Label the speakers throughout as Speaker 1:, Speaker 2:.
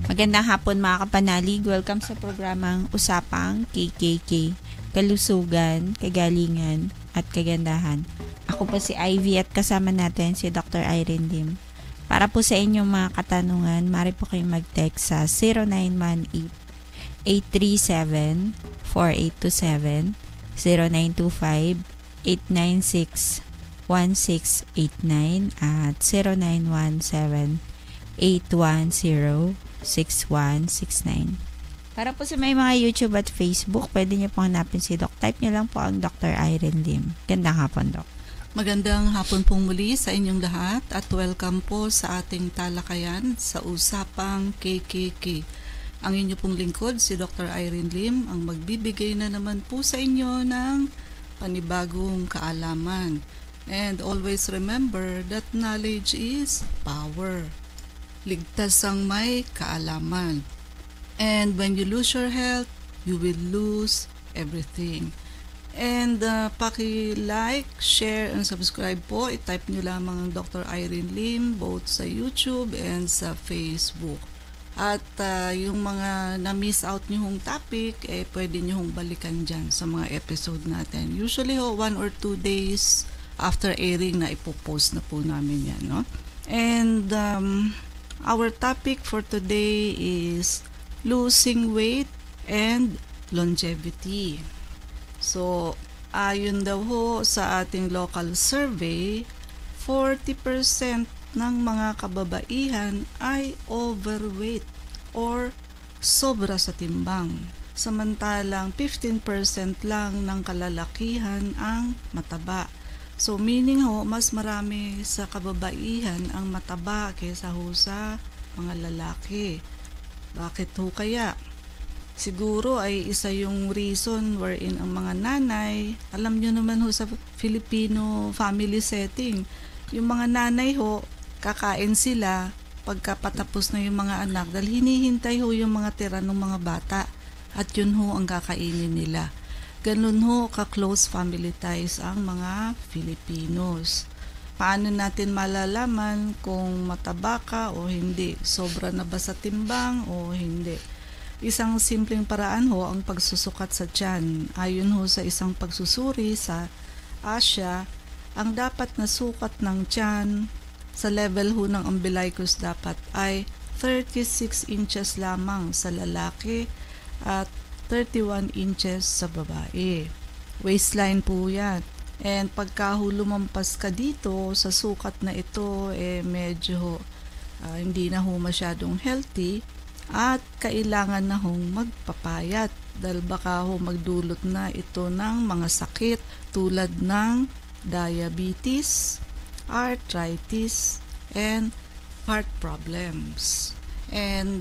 Speaker 1: Magandang hapon mga kapanalig. Welcome sa programang Usapang KKK, Kalusugan, Kagalingan at Kagandahan. Ako po si Ivy at kasama natin si Dr. Irene Lim. Para po sa inyong mga katanungan, maaari po kayong mag-text sa 0918-837-4827, 0925-896-1689 at 0917-810-6169. Para po sa may mga YouTube at Facebook, pwede niyo po hanapin si Doc. Type niyo lang po ang Dr. Irene Lim. Gandang hapon, Doc.
Speaker 2: Magandang hapon pong muli sa inyong lahat at welcome po sa ating talakayan sa Usapang KKK. Ang inyo pong lingkod, si Dr. Irene Lim, ang magbibigay na naman po sa inyo ng panibagong kaalaman. And always remember that knowledge is power. Ligtas ang may kaalaman. And when you lose your health, you will lose everything. And paki-like, share, and subscribe po. I-type nyo lamang ang Dr. Irene Lim both sa YouTube and sa Facebook. At yung mga na-miss out nyo hong topic, pwede nyo hong balikan dyan sa mga episode natin. Usually 1 or 2 days after airing na ipopost na po namin yan. No? And our topic for today is losing weight and longevity. So, ayon daw ho sa ating local survey, 40% ng mga kababaihan ay overweight or sobra sa timbang. Samantalang 15% lang ng kalalakihan ang mataba. So, meaning ho, mas marami sa kababaihan ang mataba kaysa ho sa mga lalaki. Bakit ho kaya? Siguro ay isa yung reason wherein ang mga nanay, alam nyo naman ho sa Filipino family setting, yung mga nanay ho, kakain sila pagka patapos na yung mga anak dahil hinihintay ho yung mga tira ng mga bata at yun ho ang kakainin nila. Ganun ho ka-close family ties ang mga Filipinos. Paano natin malalaman kung mataba ka o hindi? Sobra na ba sa timbang o hindi? Isang simpleng paraan ho ang pagsusukat sa tiyan. Ayon ho sa isang pagsusuri sa Asia, ang dapat na sukat ng tiyan sa level ho ng umbilicus dapat ay 36 inches lamang sa lalaki at 31 inches sa babae. Waistline po yan. And pagka ho lumampas ka dito sa sukat na ito, medyo hindi na ho masyadong healthy at kailangan na hong magpapayat dahil baka ho magdulot na ito ng mga sakit tulad ng diabetes, arthritis, and heart problems. And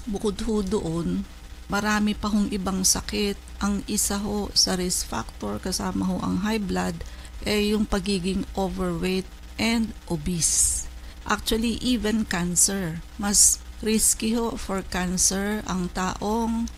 Speaker 2: bukod ho doon, marami pa hong ibang sakit. Ang isa ho sa risk factor kasama ho ang high blood yung pagiging overweight and obese. Actually, even cancer. Mas risky ho for cancer ang taong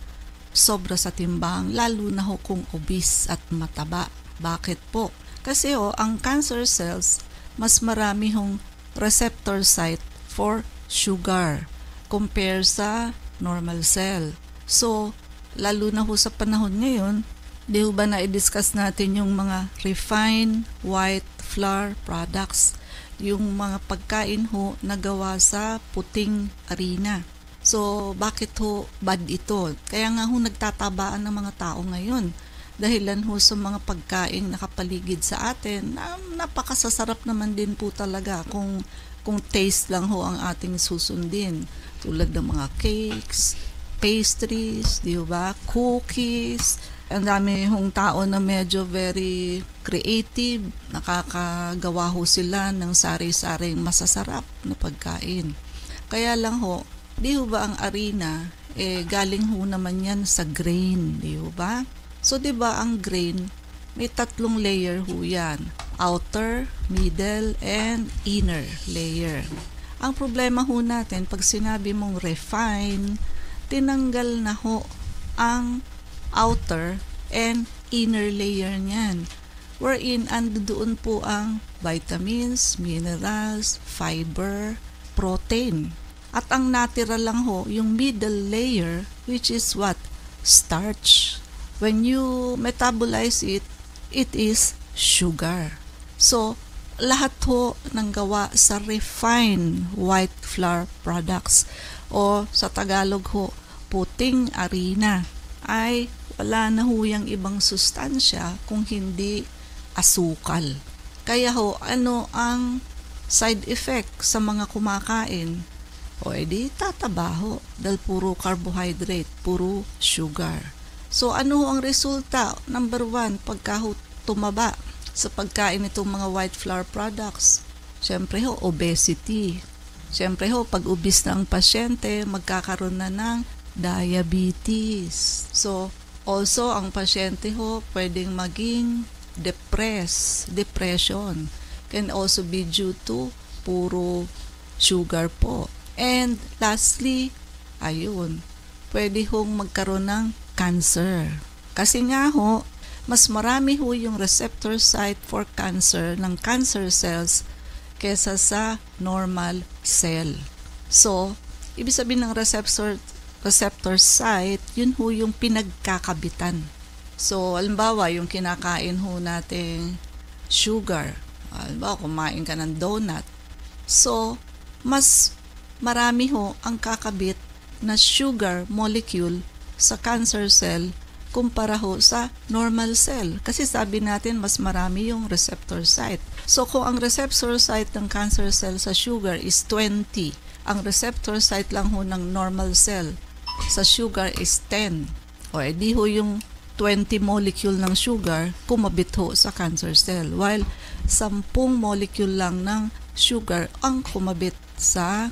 Speaker 2: sobra sa timbang, lalo na ho kung obese at mataba. Bakit po? Kasi ho, ang cancer cells, mas marami hong receptor site for sugar compare sa normal cell. So, lalo na ho sa panahon ngayon, di ho ba na-discuss natin yung mga refined white flour products, yung mga pagkain ho na gawa sa puting harina. So, bakit ho bad ito? Kaya nga ho nagtatabaan ng mga tao ngayon. Dahilan ho sa mga pagkain nakapaligid sa atin na napakasasarap naman din po talaga kung taste lang ho ang ating susundin. Tulad ng mga cakes, pastries, di ba? Cookies. Ang dami hong tao na medyo very creative, nakakagawa ho sila ng sari-saring masasarap na pagkain. Kaya lang ho, di ho ba ang harina, galing ho naman yan sa grain, di ho ba? So di ba ang grain, may 3 layer ho yan. Outer, middle, and inner layer. Ang problema ho natin, pag sinabi mong refine, tinanggal na ho ang outer and inner layer niyan. Wherein andoon po ang vitamins, minerals, fiber, protein. At ang natira lang ho, yung middle layer, which is what? Starch. When you metabolize it, it is sugar. So, lahat ho ng gawa sa refined white flour products o sa Tagalog ho, puting harina ay wala na ho yung ibang sustansya kung hindi asukal. Kaya ho, ano ang side effect sa mga kumakain? O edi tatabaho dahil puro carbohydrate, puro sugar. So ano ho ang resulta? Number 1, pagka ho tumaba sa pagkain itong mga white flour products. Siyempre ho, obesity. Siyempre ho, pag obese na ang pasyente, magkakaroon na ng diabetes. So, also ang pasyente ho, pwedeng maging depression. Can also be due to puro sugar po. And lastly, ayun, pwede hong magkaroon ng cancer. Kasi nga ho, mas marami ho yung receptor site for cancer ng cancer cells kesa sa normal cell. So, ibig sabihin ng receptor site, yun ho yung pinagkakabitan. So, halimbawa, yung kinakain ho nating sugar. Halimbawa, kumain ka ng donut. So, mas marami ho ang kakabit na sugar molecule sa cancer cell kumpara ho sa normal cell. Kasi sabi natin, mas marami yung receptor site. So, kung ang receptor site ng cancer cell sa sugar is 20, ang receptor site lang ho ng normal cell sa sugar is 10. O, edi ho yung 20 molecule ng sugar kumabit ho sa cancer cell. While 10 molecule lang ng sugar ang kumabit sa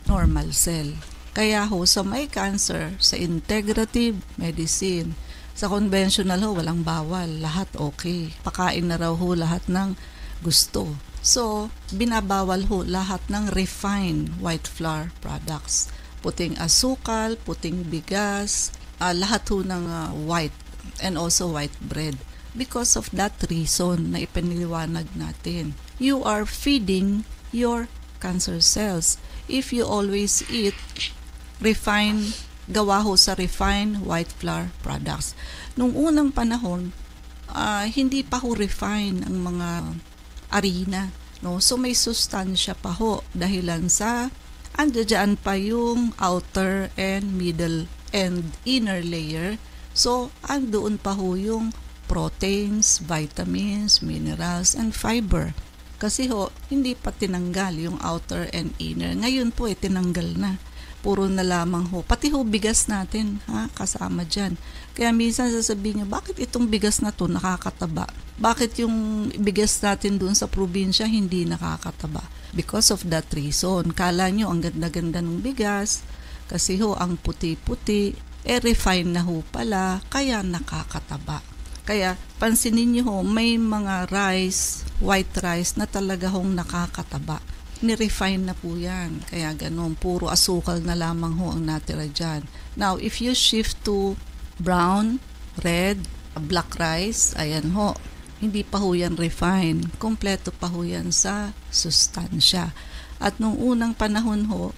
Speaker 2: normal cell. Kaya ho, sa may cancer, sa integrative medicine, sa conventional ho, walang bawal. Lahat okay. Pakain na raw ho lahat ng gusto. So, binabawal ho lahat ng refined white flour products. Puting asukal, puting bigas, lahat ho ng white and also white bread. Because of that reason na ipiniliwanag natin. You are feeding your cancer cells if you always eat gawa ho sa refined white flour products. Nung unang panahon, hindi pa ho refined ang mga harina, no? So may sustansya pa ho dahilan sa andyan pa yung outer and middle and inner layer. So andoon pa ho yung proteins, vitamins, minerals, and fiber. Kasi ho, hindi pa tinanggal yung outer and inner. Ngayon po, tinanggal na. Puro na lamang ho. Pati ho, bigas natin, kasama dyan. Kaya minsan sasabihin nyo, bakit itong bigas na to nakakataba? Bakit yung bigas natin doon sa probinsya hindi nakakataba? Because of that reason. Kala nyo, ang ganda-ganda ng bigas. Kasi ho, ang puti-puti, refine na ho pala, kaya nakakataba. Kaya, pansinin nyo ho, may mga rice, white rice, na talaga hong nakakataba. Ni-refine na po yan. Kaya ganun, puro asukal na lamang ho ang natira dyan. Now, if you shift to brown, red, black rice, ayan ho, hindi pa ho yan refine. Kompleto pa ho yan sa sustansya. At nung unang panahon ho,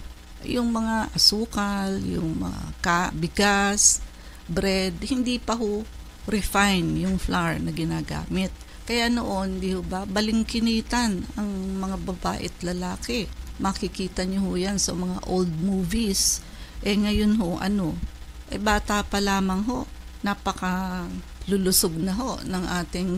Speaker 2: yung mga asukal, yung mga bigas, bread, hindi pa ho refine yung flour na ginagamit. Kaya noon, di ba, balingkinitan ang mga babae at lalaki. Makikita nyo ho yan sa mga old movies. Ngayon ho, bata pa lamang ho, napaka lulusog na ho ng ating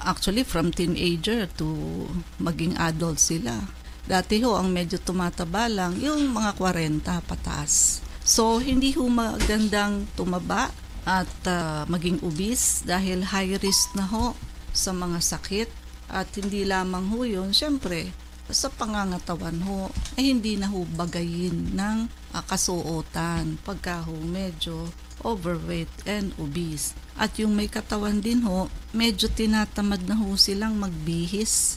Speaker 2: actually from teenager to maging adult sila. Dati ho, ang medyo tumataba lang, yung mga 40 pataas. So, hindi ho magandang tumaba at maging obese dahil high risk na ho sa mga sakit. At hindi lamang ho yun, syempre, sa pangangatawan ho, ay hindi na ho bagayin ng kasuotan pagka ho medyo overweight and obese. At yung may katawan din ho, medyo tinatamad na ho silang magbihis,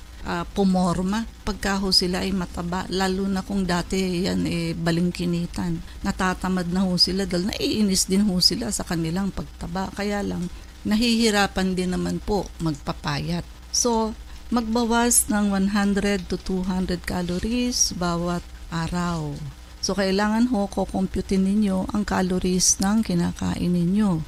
Speaker 2: pumorma pagka ho sila ay mataba, lalo na kung dati yan balingkinitan. Natatamad na ho sila dahil naiinis din ho sila sa kanilang pagtaba, kaya lang nahihirapan din naman po magpapayat. So magbawas ng 100 to 200 calories bawat araw. So, kailangan ho kukumputin ninyo ang calories ng kinakain ninyo.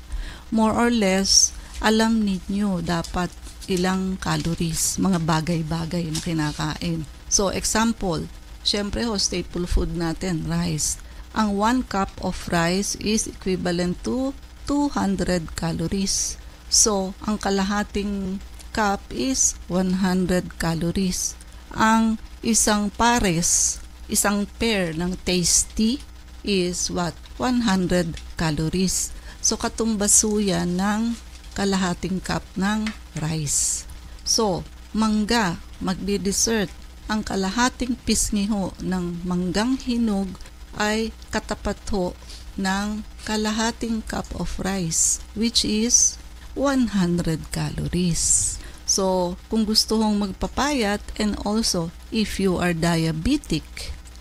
Speaker 2: More or less, alam ninyo dapat ilang calories, mga bagay-bagay na kinakain. So, example, syempre ho, staple food natin, rice. Ang 1 cup of rice is equivalent to 200 calories. So, ang kalahating cup is 100 calories. Ang isang pair ng tasty is what? 100 calories. So, katumbas yan ng kalahating cup ng rice. So, mangga, magdi-dessert. Ang kalahating pisngi ho ng manggang hinog ay katapat ho ng kalahating cup of rice, which is 100 calories. So, kung gusto hong magpapayat, and also if you are diabetic,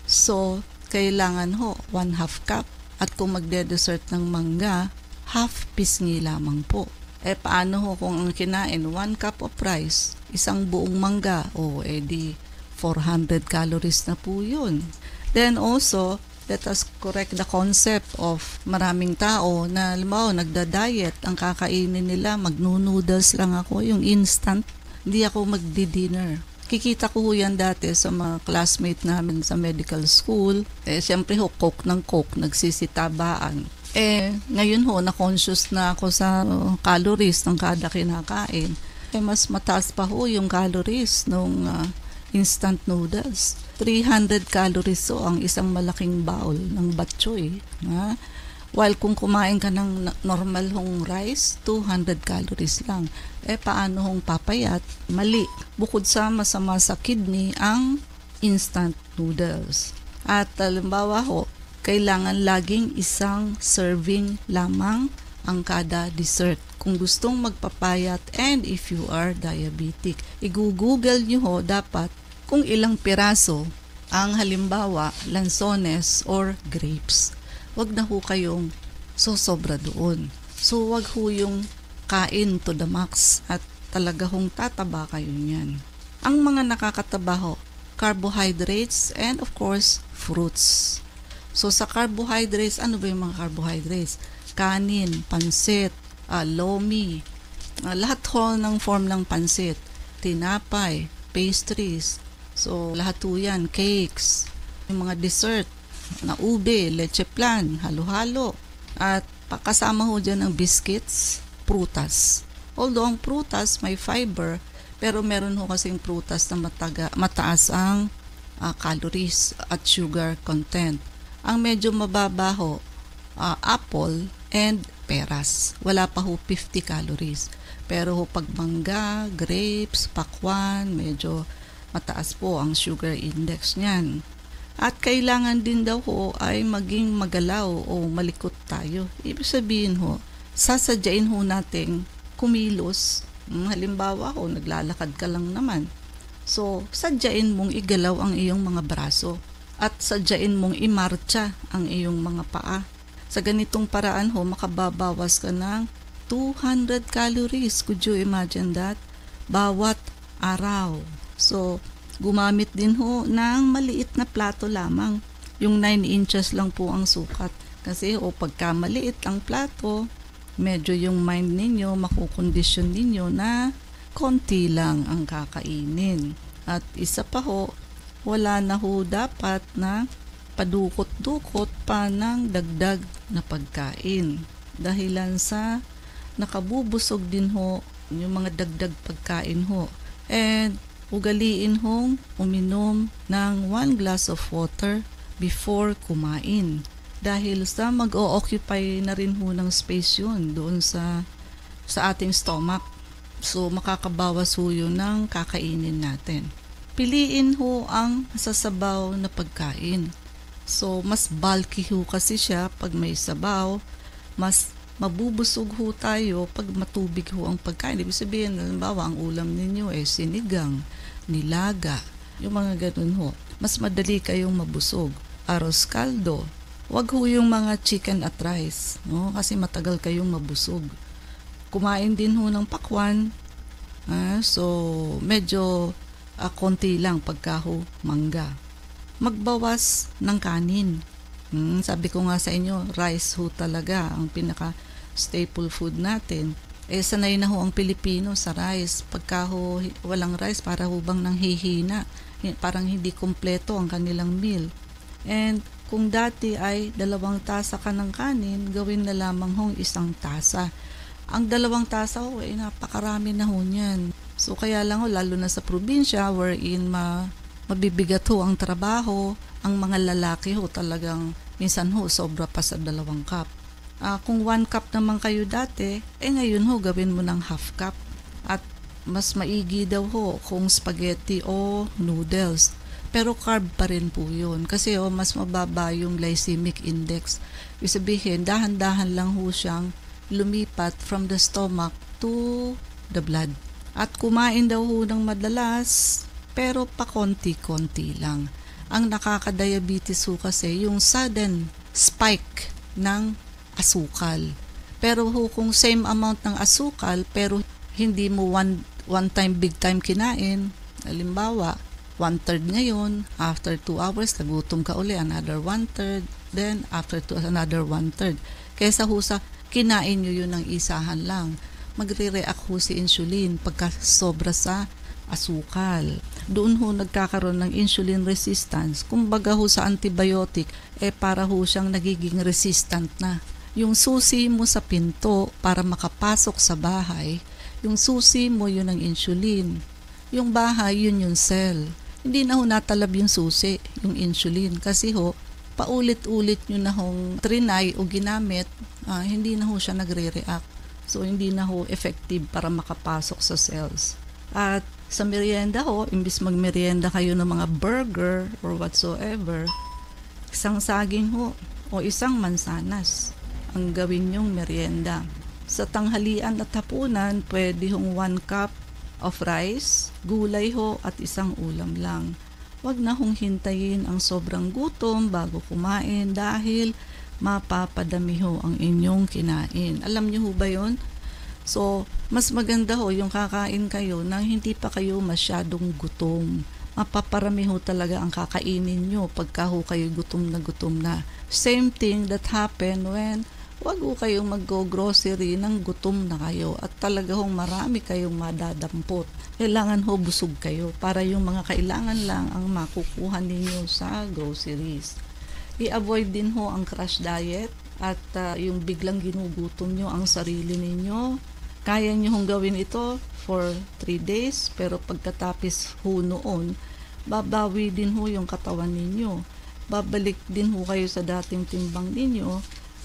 Speaker 2: so kailangan ho 1/2 cup, at kung magde-dessert ng mangga, half pisngi lamang po. Paano ho kung ang kinain 1 cup of rice, isang buong mangga, edi 400 calories na po yun. Then also, let us correct the concept of maraming tao na nagda-diet, ang kakainin nila, magno-noodles lang ako, yung instant, hindi ako magdi-dinner. Kikita ko yan dati sa mga classmate namin sa medical school. Siyempre ho, coke ng coke, nagsisitabaan. Ngayon ho, na-conscious na ako sa calories ng kada kinakain. Mas mataas pa ho yung calories nung instant noodles. 300 calories so ang isang malaking bowl ng batchoy. While kung kumain ka ng normal hong rice, 200 calories lang. Paano hong papayat? Mali. Bukod sa masama sa kidney ang instant noodles. At halimbawa ho, kailangan laging isang serving lamang ang kada dessert. Kung gustong magpapayat and if you are diabetic, i-google nyo ho dapat kung ilang piraso ang halimbawa lansones or grapes. Wag na ho kayong sosobra doon. So wag ho yung kain to the max at talaga hong tataba kayo niyan. Ang mga nakakataba ho, carbohydrates and of course fruits. So sa carbohydrates, ano ba yung mga carbohydrates? Kanin, pansit, lomi, lahat ho ng form ng pansit, tinapay, pastries. So lahat ho yan, cakes, yung mga dessert, na ube, leche flan, halo-halo. At kasama ho dyan ang biscuits, prutas. Although ang prutas may fiber, pero meron ho kasing prutas na mataas ang calories at sugar content. Ang medyo mababa ho, apple and peras. Wala pa ho 50 calories. Pero ho pag mangga, grapes, pakwan, medyo mataas po ang sugar index niyan. At kailangan din daw ho ay maging magalaw o malikot tayo. Ibig sabihin ho, sasadyain ho nating kumilos. Halimbawa ho, naglalakad ka lang naman. So, sadyain mong igalaw ang iyong mga braso. At sadyain mong imarcha ang iyong mga paa. Sa ganitong paraan ho, makababawas ka ng 200 calories. Could you imagine that? Bawat araw. So, gumamit din ho ng maliit na plato lamang. Yung 9 inches lang po ang sukat. Kasi pagka maliit ang plato, medyo yung mind ninyo, makukondisyon ninyo na konti lang ang kakainin. At isa pa ho, wala na ho dapat na padukot-dukot pa ng dagdag na pagkain. Dahilan sa nakabubusog din ho yung mga dagdag pagkain ho. And ugaliin hong uminom ng 1 glass of water before kumain. Dahil sa mag-o-occupy na rin ho ng space yun doon sa ating stomach. So, makakabawas ho yun ng kakainin natin. Piliin ho ang masasabaw na pagkain. So, mas bulky ho kasi siya pag may sabaw. Mas mabubusog ho tayo pag matubig ho ang pagkain. Ibig sabihin, halimbawa, ang ulam ninyo sinigang, nilaga, yung mga ganun ho. Mas madali kayong mabusog. Arroz caldo. Wag ho yung mga chicken at rice, no? Kasi matagal kayong mabusog. Kumain din ho ng pakwan. So, medyo konti lang pagka ho mangga. magbawas ng kanin. Sabi ko nga sa inyo, rice ho talaga ang pinaka staple food natin. Sanay na ho ang Pilipino sa rice. Pagka ho walang rice, para ho bang nanghihina. Parang hindi kompleto ang kanilang meal. And kung dati ay 2 tasa ka ng kanin, gawin na lamang hong 1 tasa. Ang 2 tasa ho, napakarami na ho niyan. So kaya lang ho, lalo na sa probinsya, wherein mabibigat ho ang trabaho, ang mga lalaki ho talagang minsan ho, sobra pa sa 2 cup. Kung 1 cup naman kayo dati, ngayon ho, gawin mo ng half cup. At mas maigi daw ho kung spaghetti o noodles. Pero carb pa rin po yun. Kasi mas mababa yung glycemic index. Ibig sabihin, dahan-dahan lang ho siyang lumipat from the stomach to the blood. At kumain daw ho ng madalas, pero pa konti-konti lang. Ang nakaka-diabetes ho kasi yung sudden spike ng asukal. Pero ho, kung same amount ng asukal, pero hindi mo one time, big time kinain, halimbawa, 1/3 ngayon, after 2 hours, nagutom ka uli, another 1/3, then after 2, another 1/3. Kaysa ho sa kinain nyo yun ng isahan lang, magre-react ho si insulin pagka sobra sa asukal. Doon ho nagkakaroon ng insulin resistance. Kumbaga ho sa antibiotic, para ho siyang nagiging resistant na. Yung susi mo sa pinto para makapasok sa bahay, yung susi mo yun ang insulin. Yung bahay, yun yung cell. Hindi na ho natalab yung susi, yung insulin. Kasi ho, paulit-ulit nyo na hong trinay o ginamit, hindi na ho siya nagre-react. So, hindi na ho effective para makapasok sa cells. At sa merienda ho, imbis magmerienda kayo ng mga burger or whatsoever, 1 saging ho o 1 mansanas ang gawin nyong merienda. Sa tanghalian at hapunan, pwede hong 1 cup of rice, gulay ho at 1 ulam lang. Huwag na hong hintayin ang sobrang gutom bago kumain dahil mapapadami ho ang inyong kinain. Alam niyo ho ba yun? So, mas maganda ho yung kakain kayo nang hindi pa kayo masyadong gutom. Mapaparami ho talaga ang kakainin nyo pagka ho kayo gutom na. Same thing that happen when wag ho kayong mag-grocery ng gutom na kayo at talaga hong marami kayong madadampot. Kailangan ho busog kayo para yung mga kailangan lang ang makukuha ninyo sa groceries. I-avoid din ho ang crash diet at yung biglang ginugutom nyo ang sarili ninyo. Kaya nyo hong gawin ito for 3 days pero pagkatapos ho noon, babawi din ho yung katawan ninyo. Babalik din ho kayo sa dating timbang ninyo.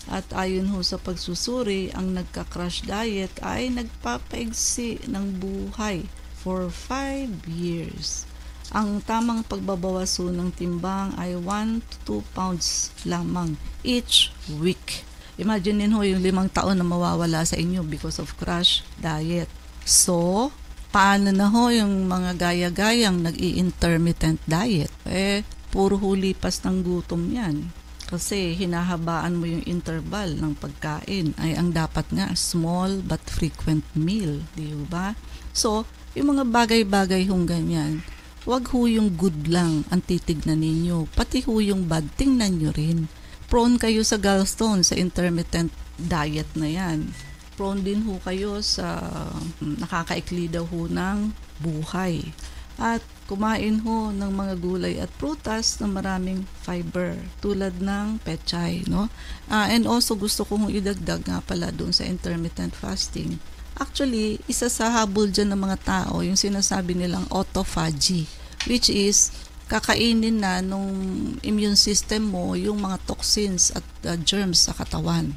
Speaker 2: At ayon ho sa pagsusuri, ang nagka-crash diet ay nagpapaigsi ng buhay for 5 years. Ang tamang pagbabawas ho ng timbang ay 1 to 2 pounds lamang each week. Imagine ho yung 5 taon na mawawala sa inyo because of crash diet. So, paano na ho yung mga gaya-gayang nag-i-intermittent diet? Puro ho lipas ng gutom yan. Kasi hinahabaan mo yung interval ng pagkain ay ang dapat nga small but frequent meal, di ba? So, yung mga bagay-bagay hong ganyan, wag ho yung good lang ang titignan ninyo, pati ho yung bad tingnan nyo rin. Prone kayo sa gallstone sa intermittent diet na yan. Prone din ho kayo sa nakakaikli daw ho ng buhay. At kumain ho ng mga gulay at prutas na maraming fiber tulad ng pechay, no? And also gusto kong idagdag nga pala doon sa intermittent fasting. Actually, isa sa habol dyan ng mga tao, yung sinasabi nilang autophagy, which is kakainin na nung immune system mo yung mga toxins at germs sa katawan.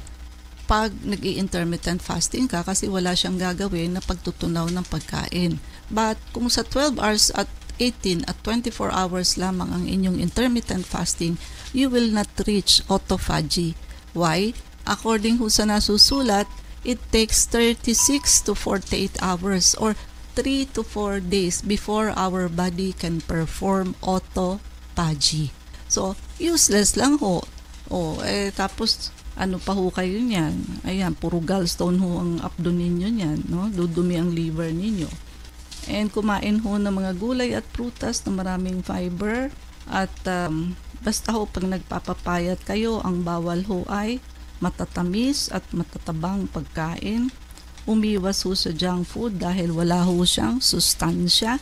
Speaker 2: Pag nag-i-intermittent fasting ka kasi wala siyang gagawin na pagtutunaw ng pagkain. But kung sa 12 hours at 18 at 24 hours lamang ang inyong intermittent fasting, you will not reach autophagy. Why? According ho sa nasusulat, it takes 36 to 48 hours or 3 to 4 days before our body can perform autophagy. So, useless lang ho. Tapos ano pa ho kayo niyan? Ayan, puro gallstone ho ang abdo ninyo niyan, no? Dudumi ang liver ninyo. And kumain ho ng mga gulay at prutas na maraming fiber. At basta ho pag nagpapapayat kayo, ang bawal ho ay matatamis at matatabang pagkain. Umiwas ho sa junk food dahil wala ho siyang sustansya.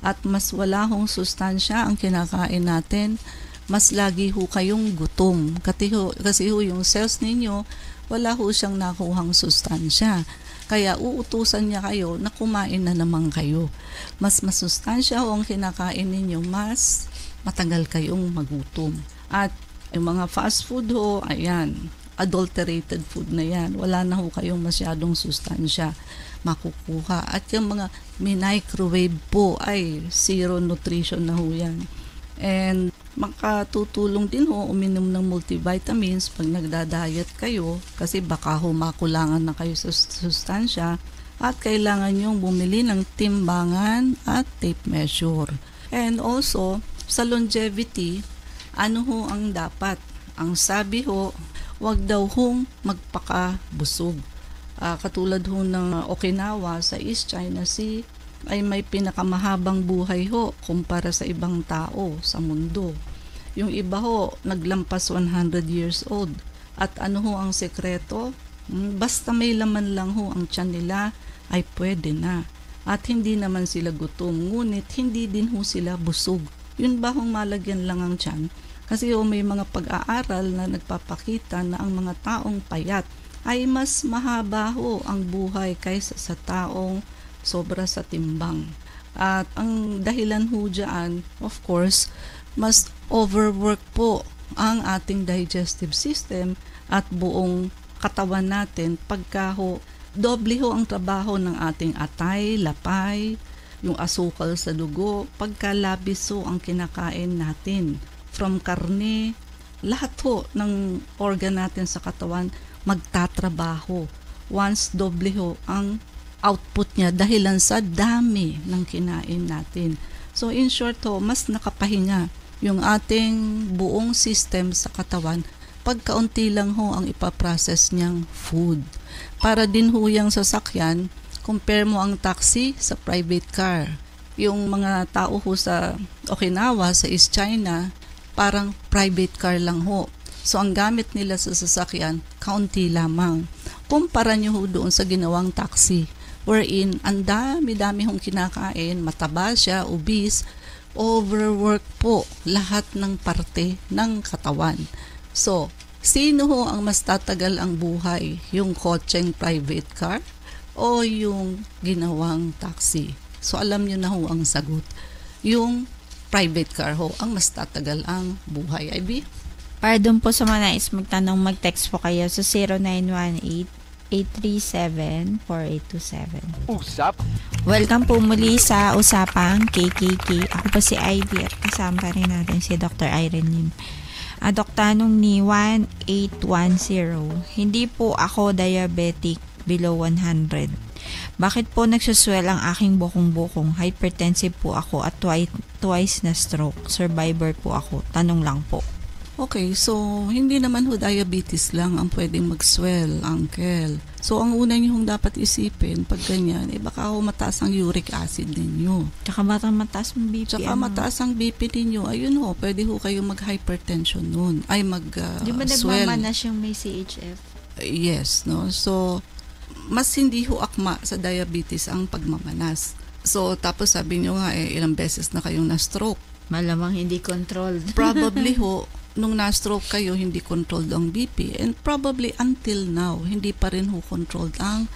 Speaker 2: At mas wala hong sustansya ang kinakain natin, mas lagi ho kayong gutom. Kasi ho yung cells ninyo, wala ho siyang nakuhang sustansya. Kaya uutusan niya kayo na kumain na naman kayo. Mas masustansya ho ang kinakain ninyo, mas matagal kayong magutom. At yung mga fast food ho, ayan, adulterated food na yan. Wala na ho kayong masyadong sustansya makukuha. At yung mga microwave po ay zero nutrition na ho yan. And makatutulong din ho uminom ng multivitamins pag nagda-diet kayo kasi baka ho makulangan na kayo sa sustansya at kailangan nyong bumili ng timbangan at tape measure. And also, sa longevity, ano ho ang dapat? Ang sabi ho, wag daw hong magpakabusog. Katulad ho ng Okinawa sa East China Sea ay may pinakamahabang buhay ho kumpara sa ibang tao sa mundo. Yung iba ho naglampas 100 years old. At ano ho ang sekreto? Basta may laman lang ho ang tiyan nila ay pwede na. At hindi naman sila gutom, ngunit hindi din ho sila busog. Yun ba hong malagyan lang ang tiyan? Kasi ho may mga pag-aaral na nagpapakita na ang mga taong payat ay mas mahaba ho ang buhay kaysa sa taong sobra sa timbang. At ang dahilan ho dyan, of course, mas overwork po ang ating digestive system at buong katawan natin pagka ho, doble ho ang trabaho ng ating atay, lapay, yung asukal sa dugo, pagka labis ho ang kinakain natin. From karne, lahat ho ng organ natin sa katawan magtatrabaho. Once doble ho ang output niya dahilan sa dami ng kinain natin. So in short ho, mas nakapahinga yung ating buong system sa katawan pag kaunti lang ho ang ipaprocess niyang food. Para din ho yung sasakyan, compare mo ang taxi sa private car. Yung mga tao ho sa Okinawa, sa East China, parang private car lang ho. So, ang gamit nila sa sasakyan, kaunti lamang. Kumpara nyo ho doon sa ginawang taxi, wherein ang dami-dami hong kinakain, mataba siya, obese, overwork po lahat ng parte ng katawan. So, sino ho ang mas tatagal ang buhay? Yung kotseng private car o yung ginawang taxi? So, alam nyo na ho ang sagot. Yung private car ho ang mas tatagal ang buhay. Ivy?
Speaker 1: Para doon po sa mga nais magtanong, mag-text po kayo sa 0918-837-4827.
Speaker 3: Usap.
Speaker 1: Welcome po muli sa Usapang KKK. Ako po si Ivy at kasama rin natin si Dr. Irene Lim. Dok, tanong ni 1810, hindi po ako diabetic below 100. Bakit po nagsuswell ang aking bukong-bukong? Hypertensive po ako at twice na stroke. Survivor po ako. Tanong lang po.
Speaker 2: Okay, so hindi naman ho diabetes lang ang pwedeng mag-swell, uncle. So ang una niyo dapat isipin pag ganyan, baka ho mataas ang uric acid ninyo.
Speaker 1: Tsaka mataas ang BP.
Speaker 2: Tsaka mataas ang BP ninyo, ayun ho, pwede ho kayo mag-hypertension nun. Ay
Speaker 1: Di ba
Speaker 2: swell.
Speaker 1: nagmamanas yung may CHF?
Speaker 2: Yes, no? So, mas hindi ho akma sa diabetes ang pagmamanas. So, tapos sabi nyo nga, ilang beses na kayong na-stroke.
Speaker 1: Malamang hindi controlled.
Speaker 2: Probably ho, nung na-stroke kayo, hindi controlled ang BP. And probably until now, hindi pa rin ho controlled ang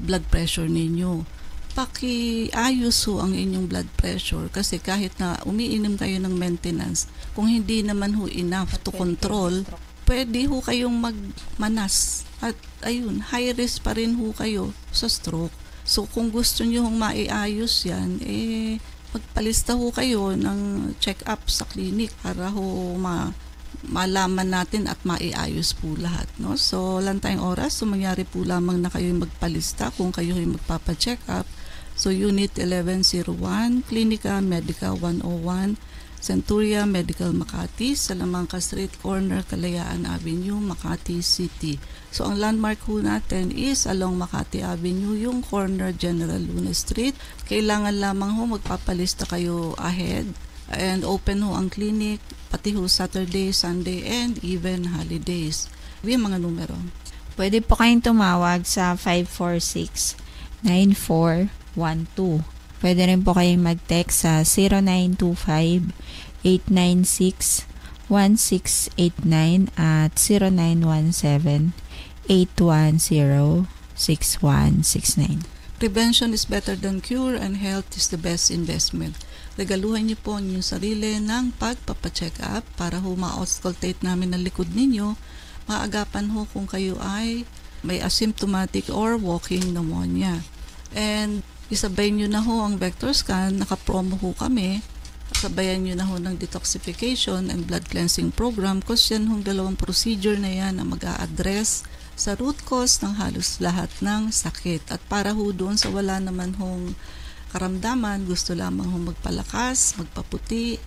Speaker 2: blood pressure ninyo. Pakiayos ho ang inyong blood pressure kasi kahit na umiinom kayo ng maintenance, kung hindi naman ho enough to control, pwede ho kayong magmanas. At ayun, high risk pa rin ho kayo sa stroke. So kung gusto nyo hong maiayos yan, magpalista ho kayo ng check-up sa clinic para ho malaman natin at maiayos po lahat. No? So lang tayong oras, so mangyari po lamang na kayo magpalista kung kayo ay magpapacheck up. So Unit 1101, Clinica Medica 101, Centuria Medical Makati, Salamanca Street Corner, Kalayaan Avenue, Makati City. So ang landmark ho natin is along Makati Avenue, yung corner General Luna Street. Kailangan lamang ho magpapalista kayo ahead And open ho ang clinic, pati ho Saturday, Sunday, and even holidays. Yung mga numero.
Speaker 1: Pwede po kayong tumawag sa 546-9412. Pwede rin po kayong mag-text sa 0925-896-1689 at 0917-810-6169.
Speaker 2: Prevention is better than cure and health is the best investment. Regaluhan niyo po ang inyong sarili ng pagpapacheck up para ho ma-auscultate namin ang likod ninyo. Maagapan ho kung kayo ay may asymptomatic or walking pneumonia. And isabay nyo na ho ang vector scan, naka-promo ho kami. Sabayan nyo na ho ng detoxification and blood cleansing program kasi yan hong dalawang procedure na yan na mag-a-address sa root cause ng halos lahat ng sakit. At para ho doon sa wala naman hong karamdaman, gusto lamang hong magpalakas, magpaputi,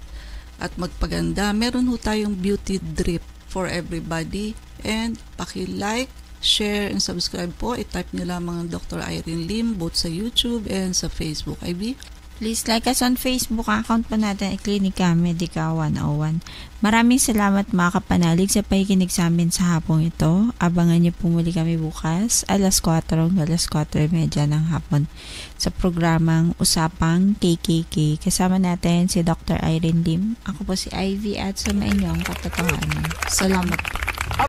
Speaker 2: at magpaganda, meron ho tayong beauty drip for everybody. And paki-like, share, and subscribe po. I-type nyo lamang ang Dr. Irene Lim both sa YouTube and sa Facebook. Ivy?
Speaker 1: Please like us on Facebook. Account po natin ay Klinika Medica 101. Maraming salamat mga kapanalig sa pakikinig sa amin sa hapong ito. Abangan niyo po muli kami bukas alas 4 ng hapon sa programang Usapang KKK. Kasama natin si Dr. Irene Lim. Ako po si Ivy at sumain niyo ang katotohanan. Salamat po.